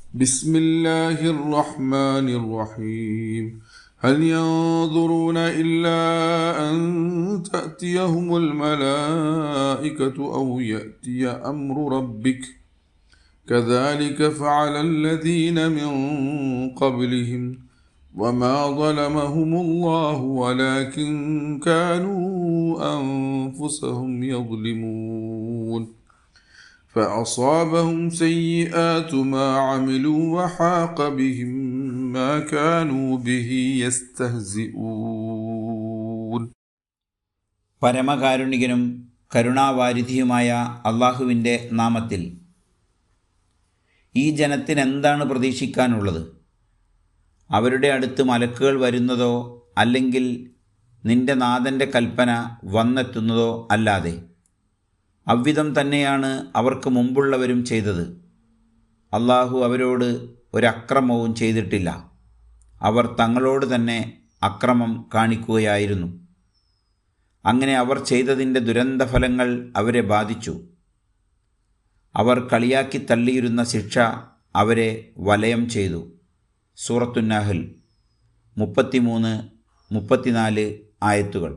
بسم الله الرحمن الرحيم هل ينظرون إلا أن تأتيهم الملائكة أو يأتي أمر ربك كذلك فعل الذين من قبلهم وما ظلمهم الله ولكن كانوا أنفسهم يظلمون فأصابهم سيئات ما عملوا وحاق بهم ما كانوا به يستهزئون. പരമകാരുണികനും കരുണാവാരിധിയുമായ അള്ളാഹുവിൻ്റെ നാമത്തിൽ. ഈ ജനത്തിനെന്താണ് പ്രതീക്ഷിക്കാനുള്ളത്? അവരുടെ അടുത്ത് മലക്കുകൾ വരുന്നതോ അല്ലെങ്കിൽ നിന്റെ നാഥൻ്റെ കൽപ്പന വന്നെത്തുന്നതോ അല്ലാതെ. അவ்விധം തന്നെയാണ് അവർക്ക് മുമ്പുള്ളവരും ചെയ്തത്. അള്ളാഹു അവരോട് ഒരക്രമവും ചെയ്തിട്ടില്ല. അവർ തങ്ങളോട് തന്നെ അക്രമം കാണിക്കുകയായിരുന്നു. അങ്ങനെ അവർ ചെയ്തതിൻ്റെ ദുരന്തഫലങ്ങൾ അവരെ ബാധിച്ചു. അവർ കളിയാക്കി തള്ളിയിരുന്ന ശിക്ഷ അവരെ വലയം ചെയ്തു. സൂറത്തുന്നഹൽ 33-34 ആയത്തുകൾ.